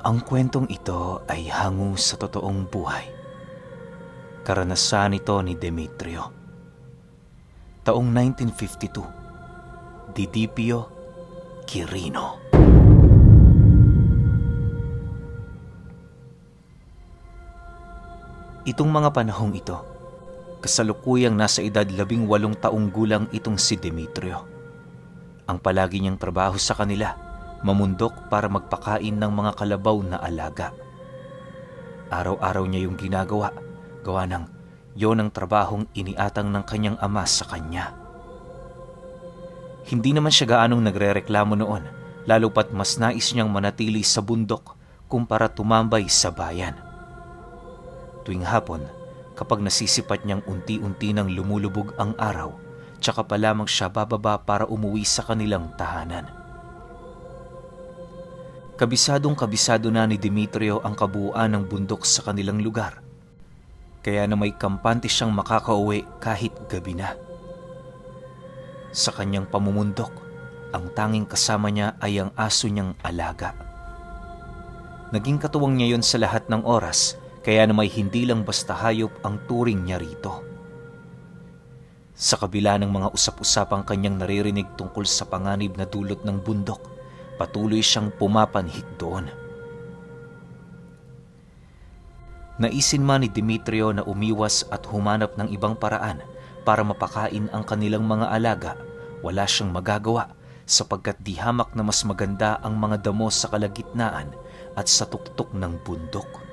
Ang kwentong ito ay hango sa totoong buhay. Karanasan ito ni Demetrio. Taong 1952, Didipio Quirino. Itong mga panahong ito, kasalukuyang nasa edad 18 taong gulang itong si Demetrio. Ang palagi niyang trabaho sa kanila, mamundok para magpakain ng mga kalabaw na alaga. Araw-araw niya yung ginagawa, gawa ng yon ang trabahong iniatang ng kanyang ama sa kanya. Hindi naman siya gaanong nagrereklamo noon, lalo pat mas nais niyang manatili sa bundok kumpara tumambay sa bayan. Tuwing hapon, kapag nasisipat niyang unti-unti nang lumulubog ang araw, tsaka pa lamang siya bababa para umuwi sa kanilang tahanan. Kabisadong-kabisado na ni Demetrio ang kabuuan ng bundok sa kanilang lugar, kaya na may kampante siyang makakauwi kahit gabi na. Sa kanyang pamumundok, ang tanging kasama niya ay ang aso niyang alaga. Naging katuwang niya yon sa lahat ng oras, kaya na may hindi lang basta hayop ang turing niya rito. Sa kabila ng mga usap-usapang kanyang naririnig tungkol sa panganib na dulot ng bundok, patuloy siyang pumapanhik doon. Naisin man ni Demetrio na umiwas at humanap ng ibang paraan para mapakain ang kanilang mga alaga, wala siyang magagawa sapagkat di hamak na mas maganda ang mga damo sa kalagitnaan at sa tuktok ng bundok.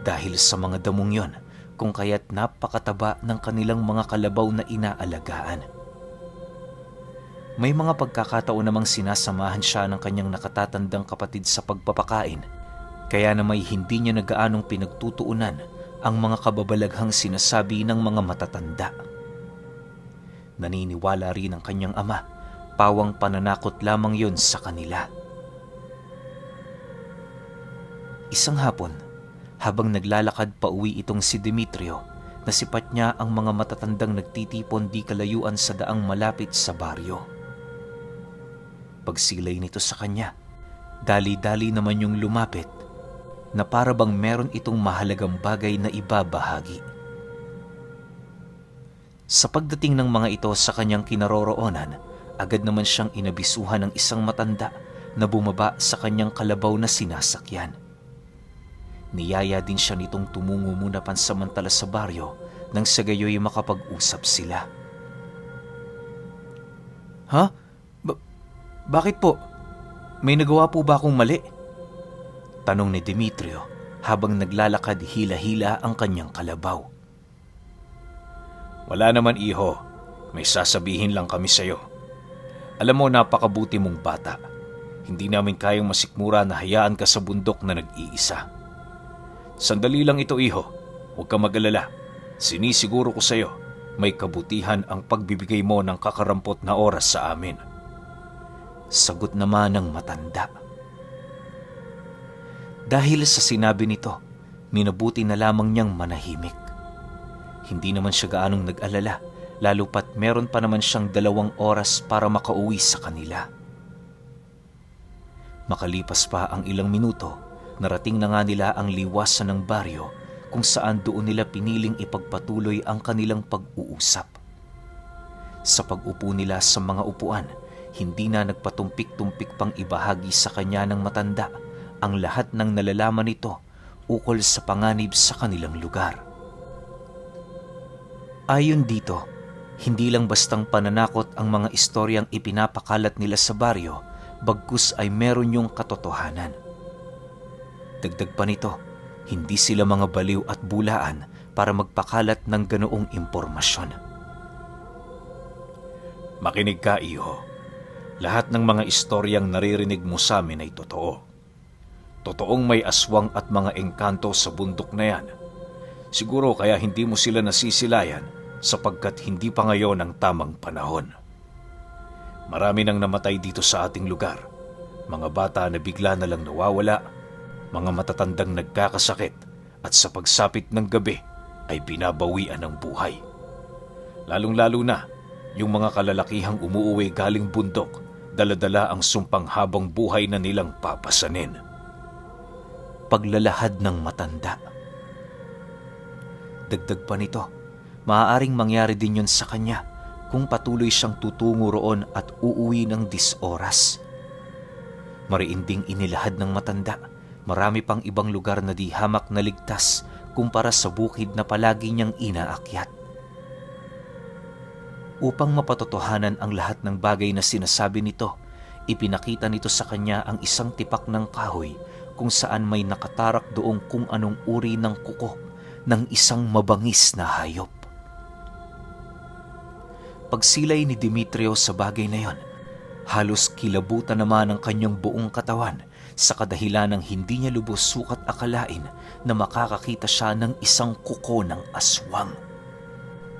Dahil sa mga damong yon, kung kaya't napakataba ng kanilang mga kalabaw na inaalagaan. May mga pagkakataon namang sinasamahan siya ng kanyang nakatatandang kapatid sa pagpapakain, kaya na may hindi niya nagaanong pinagtutuunan ang mga kababalaghang sinasabi ng mga matatanda. Naniniwala rin ang kanyang ama, pawang pananakot lamang yon sa kanila. Isang hapon, habang naglalakad pa uwi itong si Demetrio, nasipat niya ang mga matatandang nagtitipon di kalayuan sa daang malapit sa baryo. Pagsilay nito sa kanya, dali-dali naman yung lumapit na para bang meron itong mahalagang bagay na ibabahagi. Sa pagdating ng mga ito sa kanyang kinaroroonan, agad naman siyang inabisuhan ng isang matanda na bumaba sa kanyang kalabaw na sinasakyan. Niyaya din siya nitong tumungo muna pansamantala sa baryo nang sa gayoy makapag-usap sila. Ha? Bakit po? May nagawa po ba akong mali? Tanong ni Demetrio habang naglalakad hila-hila ang kanyang kalabaw. Wala naman, iho. May sasabihin lang kami sa'yo. Alam mo, napakabuti mong bata. Hindi namin kayang masikmura na hayaan ka sa bundok na nag-iisa. Sandali lang ito, iho. Huwag ka mag-alala. Sinisiguro ko sa'yo, may kabutihan ang pagbibigay mo ng kakarampot na oras sa amin. Sagot naman ng matanda. Dahil sa sinabi nito, minabuti na lamang niyang manahimik. Hindi naman siya gaanong nag-alala, lalo pat meron pa naman siyang 2 oras para makauwi sa kanila. Makalipas pa ang ilang minuto, narating na nga nila ang liwasan ng baryo kung saan doon nila piniling ipagpatuloy ang kanilang pag-uusap. Sa pag-upo nila sa mga upuan, hindi na nagpatumpik-tumpik pang ibahagi sa kanya ng matanda ang lahat ng nalalaman nito ukol sa panganib sa kanilang lugar. Ayon dito, hindi lang bastang pananakot ang mga istoryang ipinapakalat nila sa baryo, bagkus ay meron yung katotohanan. Dagdag pa nito, hindi sila mga baliw at bulaan para magpakalat ng ganoong impormasyon. Makinig ka, iho. Lahat ng mga istoryang naririnig mo sa amin ay totoo. Totoong may aswang at mga engkanto sa bundok na yan. Siguro kaya hindi mo sila nasisilayan sapagkat hindi pa ngayon ang tamang panahon. Marami nang namatay dito sa ating lugar. Mga bata na bigla na lang nawawala, mga matatandang nagkakasakit at sa pagsapit ng gabi ay binabawian ng buhay. Lalong-lalo na yung mga kalalakihang umuuwi galing bundok, dala-dala ang sumpang habang buhay na nilang papasanin. paglalahad ng matanda. Dagdag pa nito, maaaring mangyari din yun sa kanya kung patuloy siyang tutungo roon at uuwi ng 10 oras. Mariinding inilahad ng matanda, marami pang ibang lugar na di hamak na ligtas kumpara sa bukid na palagi niyang inaakyat. Upang mapatotohanan ang lahat ng bagay na sinasabi nito, ipinakita nito sa kanya ang isang tipak ng kahoy kung saan may nakatarak doong kung anong uri ng kuko ng isang mabangis na hayop. Pagsilay ni Demetrio sa bagay na yon, halos kilabutan naman ang kanyang buong katawan sa kadahilan ng hindi niya lubos sukat akalain na makakakita siya ng isang kuko ng aswang.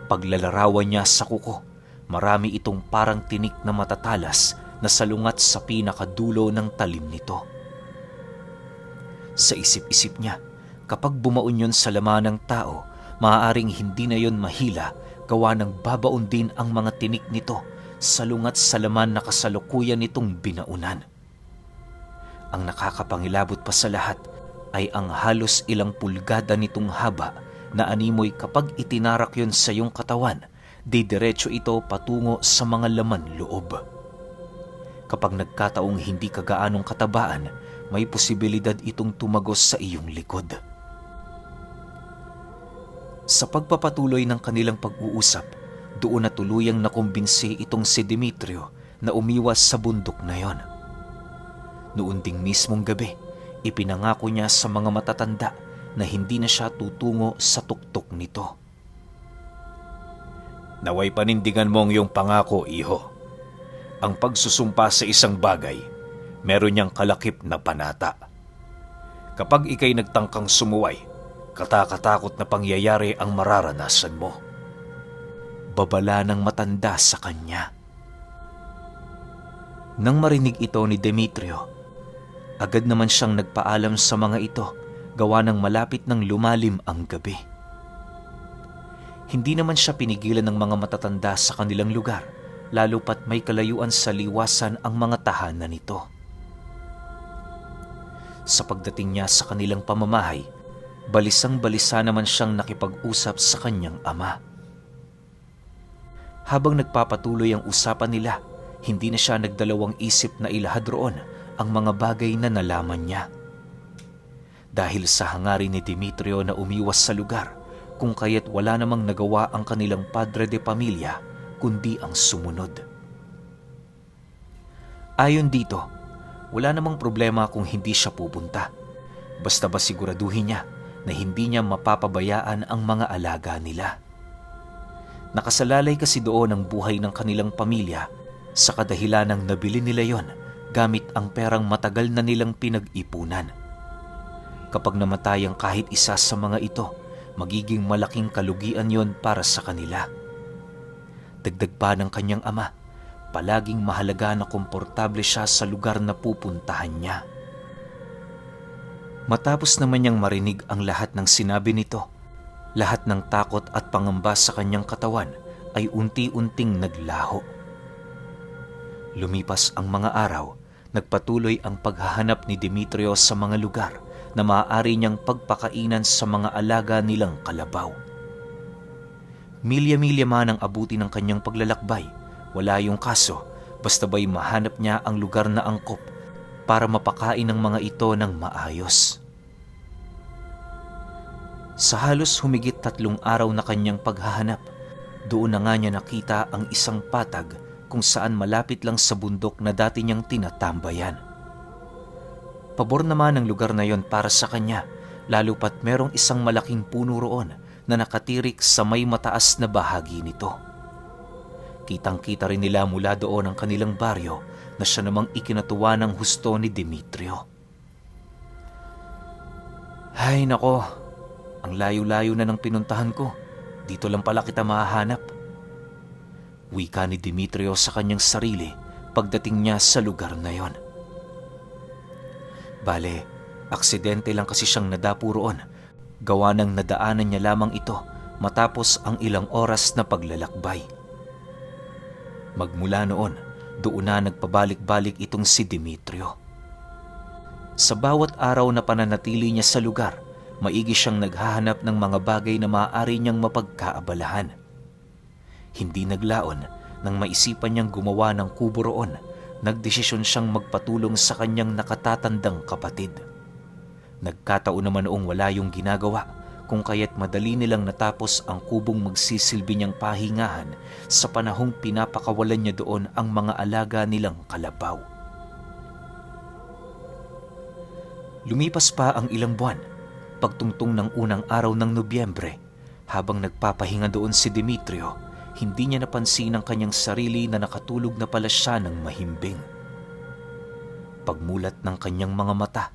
Paglalarawan niya sa kuko, marami itong parang tinik na matatalas na salungat sa pinakadulo ng talim nito. Sa isip-isip niya, kapag bumaon yun sa laman ng tao, maaaring hindi na yun mahila gawa ng babaon din ang mga tinik nito salungat sa laman na kasalukuyan nitong binaunan. Ang nakakapangilabot pa sa lahat ay ang halos ilang pulgada nitong haba na animoy kapag itinarak yun sa iyong katawan, didiretso ito patungo sa mga laman loob. Kapag nagkataong hindi ka gaanong katabaan, may posibilidad itong tumagos sa iyong likod. Sa pagpapatuloy ng kanilang pag-uusap, doon na tuluyang nakumbinsi itong si Demetrio na umiwas sa bundok na yon. Noon ding mismong gabi, ipinangako niya sa mga matatanda na hindi na siya tutungo sa tuktok nito. Naway panindigan mo ang iyong pangako, iho. Ang pagsusumpa sa isang bagay, meron niyang kalakip na panata. Kapag ikay nagtangkang sumuway, katakatakot na pangyayari ang mararanasan mo. Babala ng matanda sa kanya. Nang marinig ito ni Demetrio, agad naman siyang nagpaalam sa mga ito gawa ng malapit ng lumalim ang gabi. Hindi naman siya pinigilan ng mga matatanda sa kanilang lugar, lalo pat may kalayuan sa liwasan ang mga tahanan nito. Sa pagdating niya sa kanilang pamamahay, balisang-balisa naman siyang nakipag-usap sa kanyang ama. Habang nagpapatuloy ang usapan nila, hindi na siya nagdalawang isip na ilahad roon ang mga bagay na nalaman niya. Dahil sa hangarin ni Demetrio na umiwas sa lugar, kung kaya't wala namang nagawa ang kanilang padre de pamilya kundi ang sumunod. Ayon dito, wala namang problema kung hindi siya pupunta. Basta ba siguraduhin niya na hindi niya mapapabayaan ang mga alaga nila. Nakasalalay kasi doon ang buhay ng kanilang pamilya sa kadahilan ng nabili nila yon gamit ang perang matagal na nilang pinag-ipunan. Kapag namatay ang kahit isa sa mga ito, magiging malaking kalugian yon para sa kanila. Dagdag pa ng kanyang ama, palaging mahalaga na komportable siya sa lugar na pupuntahan niya. Matapos naman niyang marinig ang lahat ng sinabi nito, lahat ng takot at pangamba sa kanyang katawan ay unti-unting naglaho. Lumipas ang mga araw, nagpatuloy ang paghahanap ni Demetrio sa mga lugar na maaari niyang pagpakainan sa mga alaga nilang kalabaw. Milya-milya man ang abuti ng kanyang paglalakbay, wala yung kaso, basta ba'y mahanap niya ang lugar na angkop para mapakain ng mga ito ng maayos. Sa halos humigit 3 araw na kanyang paghahanap, doon na nga niya nakita ang isang patag kung saan malapit lang sa bundok na dati niyang tinatambayan. Pabor naman ang lugar na yon para sa kanya, lalo pat merong isang malaking puno roon na nakatirik sa may mataas na bahagi nito. Kitang-kita rin nila mula doon ang kanilang baryo na siya namang ikinatuwa ng husto ni Demetrio. Hay nako! Ang layo-layo na ng pinuntahan ko. Dito lang pala kita mahahanap. Wika ni Demetrio sa kanyang sarili pagdating niya sa lugar na yon. Bale, aksidente lang kasi siyang nadapo roon. Gawa ng nadaanan niya lamang ito matapos ang ilang oras na paglalakbay. Magmula noon, doon na nagpabalik-balik itong si Demetrio. Sa bawat araw na pananatili niya sa lugar, maigi siyang naghahanap ng mga bagay na maaari niyang mapagkaabalahan. Hindi naglaon nang maisipan niyang gumawa ng kubo roon, nagdesisyon siyang magpatulong sa kanyang nakatatandang kapatid. Nagkataon naman noong wala yung ginagawa, kung kaya't madali nilang natapos ang kubong magsisilbi niyang pahingahan sa panahong pinapakawalan niya doon ang mga alaga nilang kalabaw. Lumipas pa ang ilang buwan, pagtungtong ng unang araw ng Nobyembre, habang nagpapahinga doon si Demetrio, hindi niya napansin ang kanyang sarili na nakatulog na pala siya ng mahimbing. Pagmulat ng kanyang mga mata,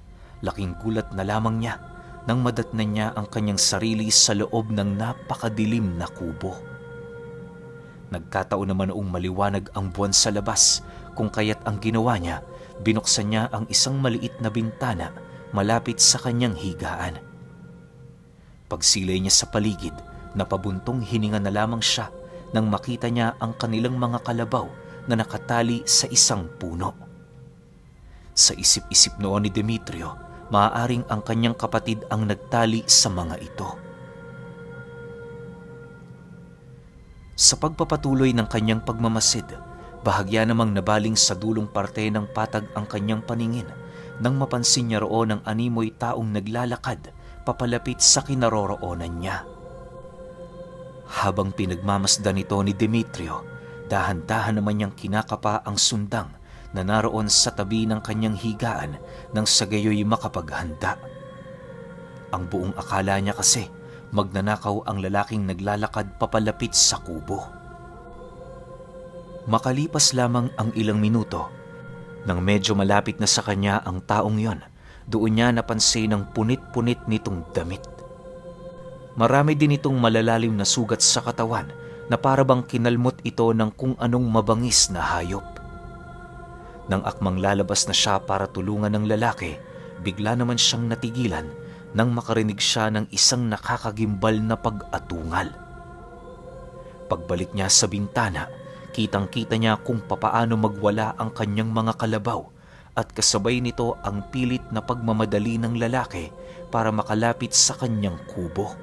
laking gulat na lamang niya nang madatnan niya ang kanyang sarili sa loob ng napakadilim na kubo. Nagkataon naman noong maliwanag ang buwan sa labas, kung kaya't ang ginawa niya, binuksan niya ang isang maliit na bintana malapit sa kanyang higaan. Pagsilay niya sa paligid, napabuntong hininga na lamang siya nang makita niya ang kanilang mga kalabaw na nakatali sa isang puno. Sa isip-isip noon ni Demetrio, maaaring ang kanyang kapatid ang nagtali sa mga ito. Sa pagpapatuloy ng kanyang pagmamasid, bahagya namang nabaling sa dulong parte ng patag ang kanyang paningin nang mapansin niya roon ang animoy taong naglalakad papalapit sa kinaroroonan niya. Habang pinagmamasdan nito ni Demetrio, dahan-dahan naman niyang kinakapa ang sundang na naroon sa tabi ng kanyang higaan nang sa gayoy makapaghanda. Ang buong akala niya kasi magnanakaw ang lalaking naglalakad papalapit sa kubo. Makalipas lamang ang ilang minuto, nang medyo malapit na sa kanya ang taong yon, doon niya napansin ang punit-punit nitong damit. Marami din itong malalalim na sugat sa katawan na parabang kinalmot ito ng kung anong mabangis na hayop. Nang akmang lalabas na siya para tulungan ng lalaki, bigla naman siyang natigilan nang makarinig siya ng isang nakakagimbal na pag-atungal. Pagbalik niya sa bintana, kitang-kita niya kung papaano magwala ang kanyang mga kalabaw at kasabay nito ang pilit na pagmamadali ng lalaki para makalapit sa kanyang kubo.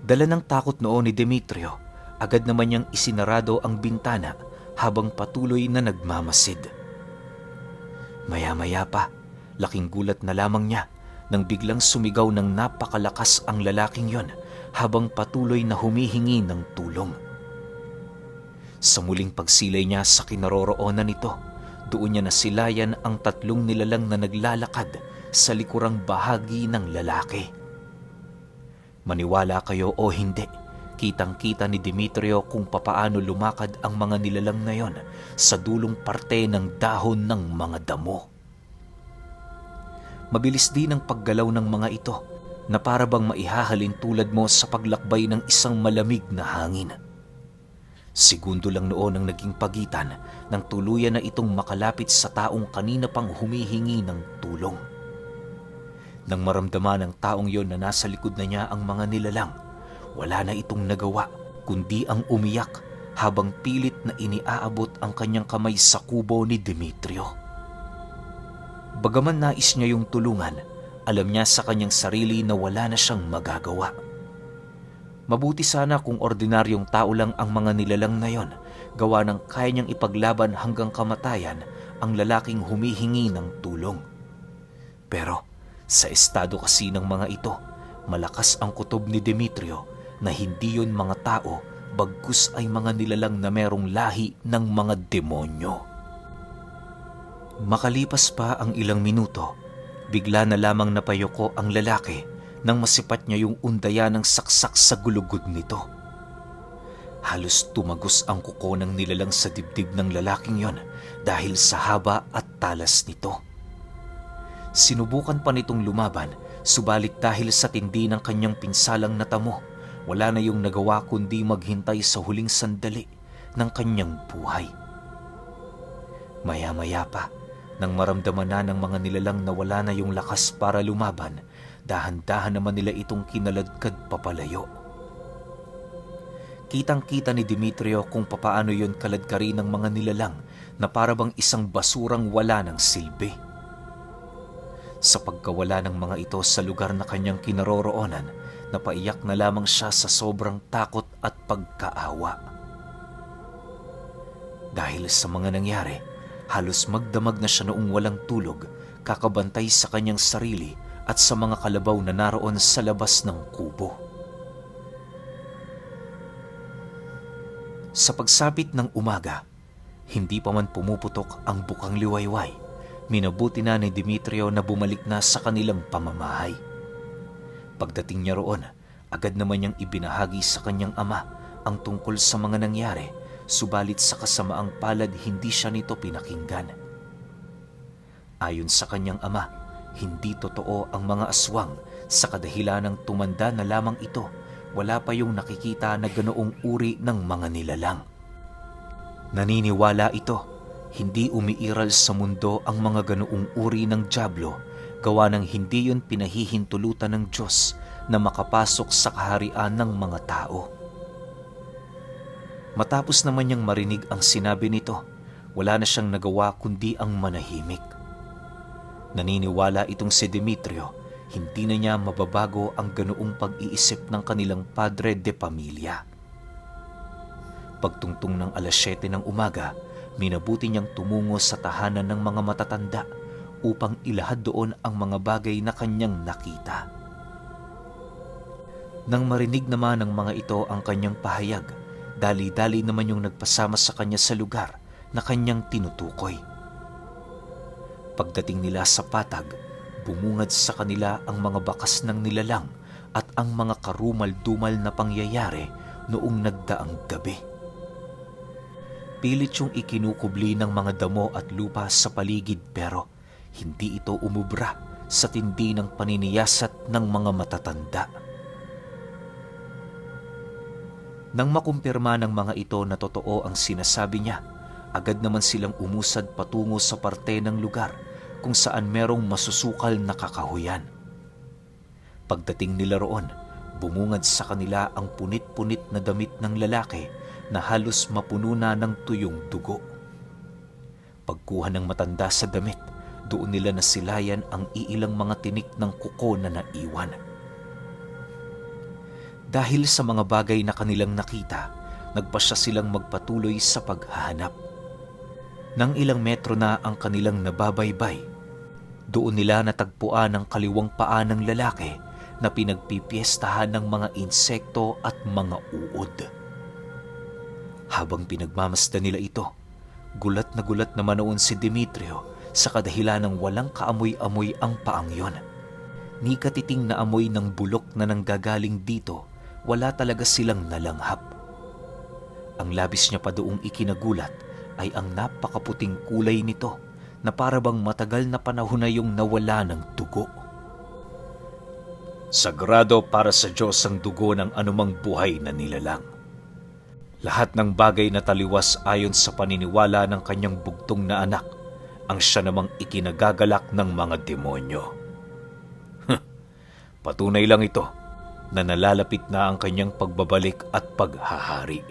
Dala ng takot noon ni Demetrio, agad naman niyang isinarado ang bintana habang patuloy na nagmamasid. Maya-maya pa, laking gulat na lamang niya nang biglang sumigaw ng napakalakas ang lalaking yon habang patuloy na humihingi ng tulong. Sa muling pagsilay niya sa kinaroroonan nito, doon niya nasilayan ang tatlong nilalang na naglalakad sa likurang bahagi ng lalaki. Maniwala kayo o hindi, kitang-kita ni Demetrio kung papaano lumakad ang mga nilalang na yon sa dulong parte ng dahon ng mga damo. Mabilis din ang paggalaw ng mga ito na parabang maihahalin tulad mo sa paglakbay ng isang malamig na hangin. Segundo lang noon ang naging pagitan nang tuluyan na itong makalapit sa taong kanina pang humihingi ng tulong. Nang maramdaman ng taong yon na nasa likod na niya ang mga nilalang, wala na itong nagawa kundi ang umiyak habang pilit na iniaabot ang kanyang kamay sa kubo ni Demetrio. Bagaman nais niya yung tulungan, alam niya sa kanyang sarili na wala na siyang magagawa. Mabuti sana kung ordinaryong tao lang ang mga nilalang na yon, gawa ng kaya niyang ipaglaban hanggang kamatayan ang lalaking humihingi ng tulong. Pero sa estado kasi ng mga ito, malakas ang kutob ni Demetrio na hindi yon mga tao bagkus ay mga nilalang na merong lahi ng mga demonyo. Makalipas pa ang ilang minuto, bigla na lamang napayoko ang lalaki nang masipat niya yung undaya ng saksak sa gulugod nito. Halos tumagos ang kuko ng nilalang sa dibdib ng lalaking yon dahil sa haba at talas nito. Sinubukan pa nitong lumaban, subalit dahil sa tindi ng kanyang pinsalang natamo, wala na yung nagawa kundi maghintay sa huling sandali ng kanyang buhay. Maya-maya pa, nang maramdaman na ng mga nilalang na wala na yung lakas para lumaban, dahan-dahan naman nila itong kinaladkad papalayo. Kitang-kita ni Demetrio kung papaano yon kaladkari ng mga nilalang na parabang isang basurang wala ng silbi. Sa pagkawala ng mga ito sa lugar na kanyang kinaroroonan, napaiyak na lamang siya sa sobrang takot at pagkaawa. Dahil sa mga nangyari, halos magdamag na siya noong walang tulog, kakabantay sa kanyang sarili at sa mga kalabaw na naroon sa labas ng kubo. Sa pagsapit ng umaga, hindi pa man pumuputok ang bukang liwayway, minabuti na ni Demetrio na bumalik na sa kanilang pamamahay. Pagdating niya roon, agad naman niyang ibinahagi sa kanyang ama ang tungkol sa mga nangyari, subalit sa kasamaang palad hindi siya nito pinakinggan. Ayon sa kanyang ama, hindi totoo ang mga aswang sa kadahilan ng tumanda na lamang ito, wala pa yung nakikita na ganoong uri ng mga nilalang. Naniniwala ito, hindi umiiral sa mundo ang mga ganoong uri ng dyablo, gawa ng hindi yun pinahihintulutan ng Diyos na makapasok sa kaharian ng mga tao. Matapos naman niyang marinig ang sinabi nito, wala na siyang nagawa kundi ang manahimik. Naniniwala itong si Demetrio, hindi na niya mababago ang ganoong pag-iisip ng kanilang padre de pamilya. Pagtungtong ng 7:00 ng umaga, minabuti niyang tumungo sa tahanan ng mga matatanda upang ilahad doon ang mga bagay na kanyang nakita. Nang marinig naman ng mga ito ang kanyang pahayag, dali-dali naman yung nagpasama sa kanya sa lugar na kanyang tinutukoy. Pagdating nila sa patag, bumungad sa kanila ang mga bakas ng nilalang at ang mga karumal-dumal na pangyayari noong nagdaang gabi. Pilit yung ikinukubli ng mga damo at lupa sa paligid pero hindi ito umubra sa tindi ng paniniyasat ng mga matatanda. Nang makumpirma ng mga ito na totoo ang sinasabi niya, agad naman silang umusad patungo sa parte ng lugar kung saan merong masusukal na kakahuyan. Pagdating nila roon, bumungad sa kanila ang punit-punit na damit ng lalaki na halos mapuno na ng tuyong dugo. Pagkuha ng matanda sa damit, doon nila nasilayan ang iilang mga tinik ng kuko na naiwan. Dahil sa mga bagay na kanilang nakita, nagpasya silang magpatuloy sa paghahanap. Nang ilang metro na ang kanilang nababaybay, doon nila natagpuan ang kaliwang paa ng lalaki na pinagpipiestahan ng mga insekto at mga uod. Habang pinagmamasdan nila ito, gulat naman noon si Demetrio sa kadahilan ng walang kaamoy-amoy ang paang yon. Ni katiting na amoy ng bulok na nanggagaling dito, wala talaga silang nalanghap. Ang labis niya pa doong ikinagulat ay ang napakaputing kulay nito na parabang matagal na panahon na yung nawala ng dugo. Sagrado para sa Diyos ang dugo ng anumang buhay na nilalang. Lahat ng bagay na taliwas ayon sa paniniwala ng kanyang bugtong na anak, ang siya namang ikinagagalak ng mga demonyo. Patunay lang ito na nalalapit na ang kanyang pagbabalik at paghahari.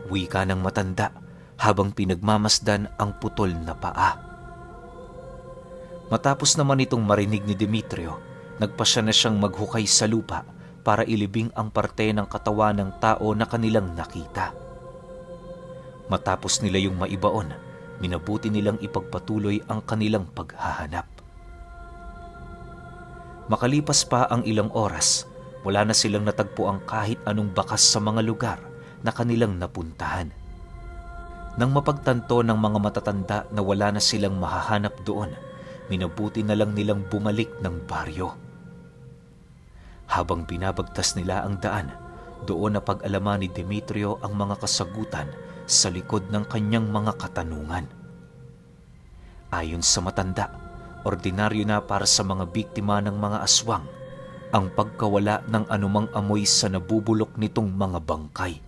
Wika ng matanda habang pinagmamasdan ang putol na paa. Matapos naman itong marinig ni Demetrio, nagpasya na siyang maghukay sa lupa para ilibing ang parte ng katawan ng tao na kanilang nakita. Matapos nila yung maibaon, minabuti nilang ipagpatuloy ang kanilang paghahanap. Makalipas pa ang ilang oras, wala na silang natagpuang kahit anong bakas sa mga lugar na kanilang napuntahan. Nang mapagtanto ng mga matatanda na wala na silang mahahanap doon, minabuti na lang nilang bumalik ng baryo. Habang binabagtas nila ang daan, doon na pag-alaman ni Demetrio ang mga kasagutan sa likod ng kanyang mga katanungan. Ayon sa matanda, ordinaryo na para sa mga biktima ng mga aswang ang pagkawala ng anumang amoy sa nabubulok nitong mga bangkay.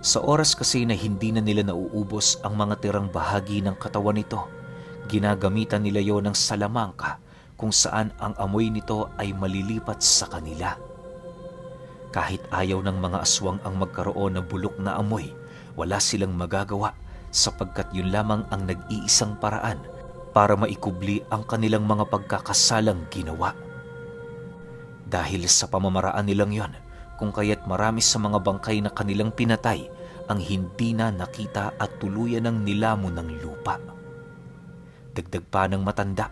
Sa oras kasi na hindi na nila nauubos ang mga tirang bahagi ng katawan nito, ginagamitan nila yon ng salamangka kung saan ang amoy nito ay malilipat sa kanila. Kahit ayaw ng mga aswang ang magkaroon ng bulok na amoy, wala silang magagawa sapagkat yun lamang ang nag-iisang paraan para maikubli ang kanilang mga pagkakasalang ginawa. Dahil sa pamamaraan nilang yon, kung kaya't marami sa mga bangkay na kanilang pinatay ang hindi na nakita at tuluyan ng nilamon ng lupa. Dagdag pa ng matanda,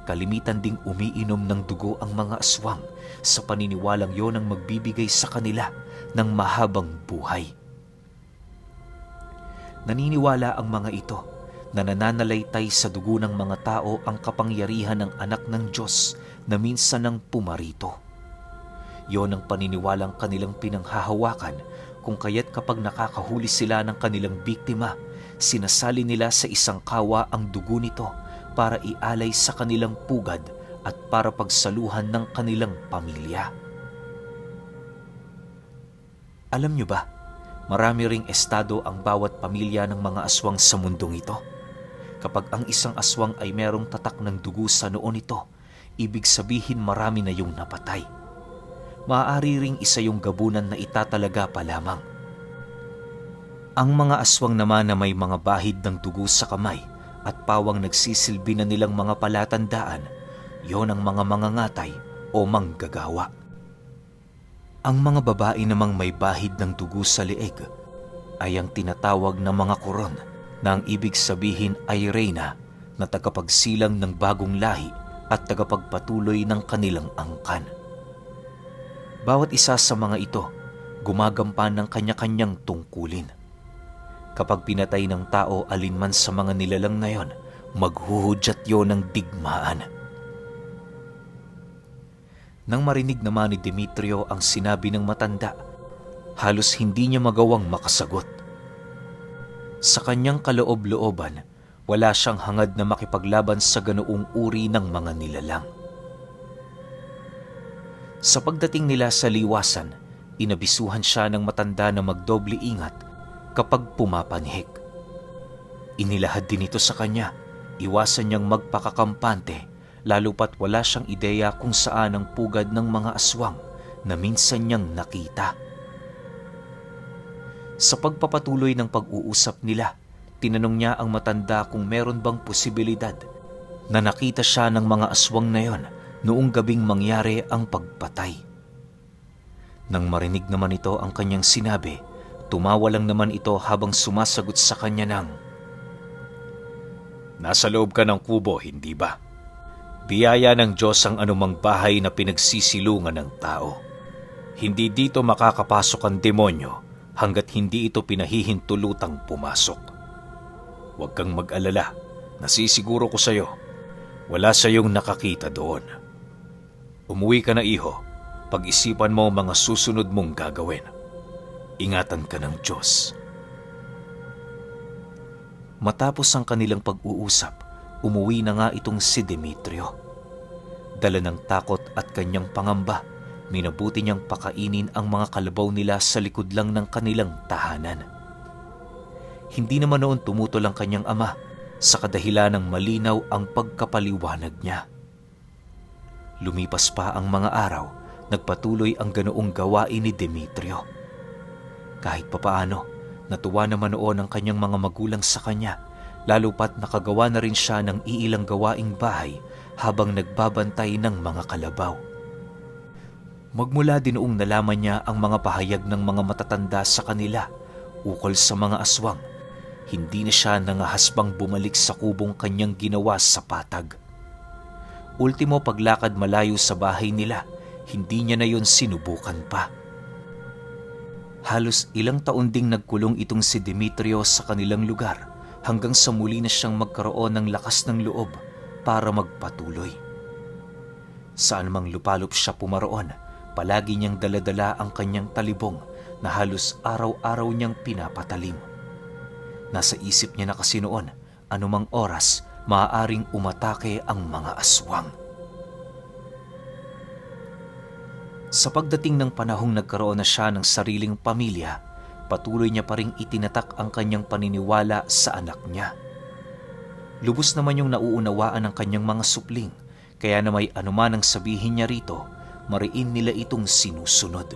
kalimitan ding umiinom ng dugo ang mga aswang sa paniniwalang yon ang magbibigay sa kanila ng mahabang buhay. Naniniwala ang mga ito na nananalaytay sa dugo ng mga tao ang kapangyarihan ng anak ng Diyos na minsan nang pumarito. Yon ang paniniwalang kanilang pinanghahawakan kung kaya't kapag nakakahuli sila ng kanilang biktima, sinasali nila sa isang kawa ang dugo nito para ialay sa kanilang pugad at para pagsaluhan ng kanilang pamilya. Alam nyo ba, marami ring estado ang bawat pamilya ng mga aswang sa mundong ito. Kapag ang isang aswang ay merong tatak ng dugo sa noo nito, ibig sabihin marami na yung napatay. Maaari ring isa yung gabunan na itatalaga pa lamang. Ang mga aswang naman na may mga bahid ng dugo sa kamay at pawang nagsisilbi na nilang mga palatandaan, yon ang mga mangangatay o manggagawa. Ang mga babae namang may bahid ng dugo sa leeg ay ang tinatawag na mga koron, na ang ibig sabihin ay reyna na tagapagsilang ng bagong lahi at tagapagpatuloy ng kanilang angkan. Bawat isa sa mga ito gumagampan ng kanya-kanyang tungkulin. Kapag pinatay ng tao alinman sa mga nilalang na yon, maghuhudyat yon ng digmaan. Nang marinig naman ni Demetrio ang sinabi ng matanda, halos hindi niya magawang makasagot. Sa kanyang kaloob-looban, wala siyang hangad na makipaglaban sa ganoong uri ng mga nilalang. Sa pagdating nila sa liwasan, inabisuhan siya ng matanda na magdoble ingat kapag pumapanhik. Inilahad din ito sa kanya, iwasan niyang magpakakampante, lalo pat wala siyang ideya kung saan ang pugad ng mga aswang na minsan niyang nakita. Sa pagpapatuloy ng pag-uusap nila, tinanong niya ang matanda kung meron bang posibilidad na nakita siya ng mga aswang na yon noong gabing mangyari ang pagpatay. Nang marinig naman ito ang kanyang sinabi, tumawa lang naman ito habang sumasagot sa kanya ng, Nasa loob ka ng kubo, hindi ba? Biyaya ng Diyos ang anumang bahay na pinagsisilungan ng tao. Hindi dito makakapasok ang demonyo hanggat hindi ito pinahihintulutang pumasok. Huwag kang mag-alala, nasisiguro ko sa iyo, wala sa iyong nakakita doon. Umuwi ka na, iho. Pag-isipan mo ang mga susunod mong gagawin. Ingatan ka ng Diyos. Matapos ang kanilang pag-uusap, umuwi na nga itong si Demetrio. Dala ng takot at kanyang pangamba, minabuti niyang pakainin ang mga kalabaw nila sa likod lang ng kanilang tahanan. Hindi naman noon tumutol ang kanyang ama sa kadahilan ng malinaw ang pagkapaliwanag niya. Lumipas pa ang mga araw, nagpatuloy ang ganoong gawain ni Demetrio. Kahit papaano, natuwa naman noon ang kanyang mga magulang sa kanya, lalo pat nakagawa na rin siya ng iilang gawaing bahay habang nagbabantay ng mga kalabaw. Magmula din noong nalaman niya ang mga pahayag ng mga matatanda sa kanila ukol sa mga aswang, hindi na siya nangahasbang bumalik sa kubong kanyang ginawa sa patag. Ultimo paglakad malayo sa bahay nila, hindi niya na yon sinubukan pa. Halos ilang taon ding nagkulong itong si Demetrio sa kanilang lugar hanggang sa muli na siyang magkaroon ng lakas ng loob para magpatuloy. Saan mang lupalop siya pumaroon, palagi niyang daladala ang kanyang talibong na halos araw-araw niyang pinapatalim. Nasa isip niya na kasi noon, anumang oras maaaring umatake ang mga aswang. Sa pagdating ng panahong nagkaroon na siya ng sariling pamilya, patuloy niya pa ring itinatak ang kanyang paniniwala sa anak niya. Lubos naman yung nauunawaan ng kanyang mga supling, kaya na may anuman ang sabihin niya rito, mariin nila itong sinusunod.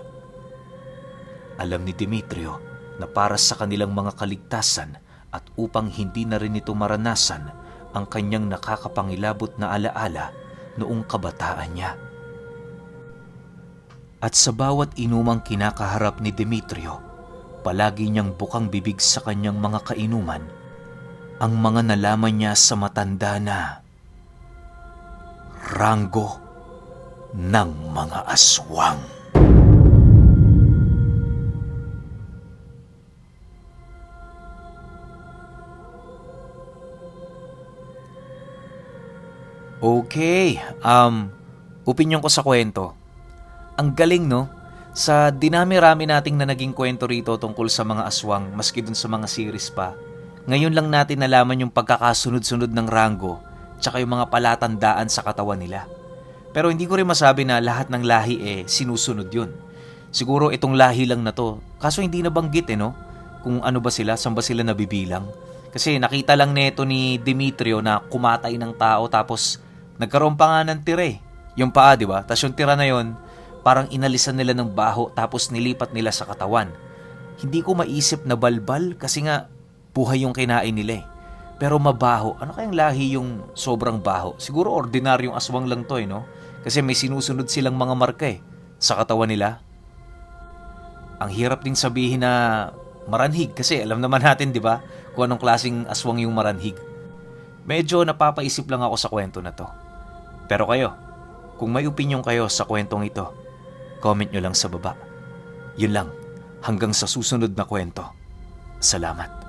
Alam ni Demetrio na para sa kanilang mga kaligtasan at upang hindi na rin ito maranasan ang kanyang nakakapangilabot na alaala noong kabataan niya. At sa bawat inumang kinakaharap ni Demetrio, palagi niyang bukang bibig sa kanyang mga kainuman ang mga nalaman niya sa matanda na ranggo ng mga aswang. Okay, opinyon ko sa kwento. Ang galing, no? Sa dinami-rami nating na naging kwento rito tungkol sa mga aswang, maski dun sa mga series pa, ngayon lang natin nalaman yung pagkakasunod-sunod ng ranggo tsaka yung mga palatandaan sa katawan nila. Pero hindi ko rin masabi na lahat ng lahi sinusunod yun. Siguro itong lahi lang na to, kaso hindi nabanggit no? Kung ano ba sila, saan ba sila nabibilang. Kasi nakita lang neto ni Demetrio na kumatay ng tao tapos nagkaroon pa nga ng tira Yung paa, di ba? Tapos yung tira na yon, parang inalisan nila ng baho tapos nilipat nila sa katawan. Hindi ko maisip na balbal kasi nga buhay yung kinain nila Pero mabaho. Ano kayang lahi yung sobrang baho? Siguro ordinaryong aswang lang to no? Kasi may sinusunod silang mga marka sa katawan nila. Ang hirap ding sabihin na maranhig kasi alam naman natin, di ba? Kung anong klaseng aswang yung maranhig. Medyo napapaisip lang ako sa kwento na to. Pero kayo, kung may opinion kayo sa kwentong ito, comment nyo lang sa baba. Yun lang, hanggang sa susunod na kwento. Salamat.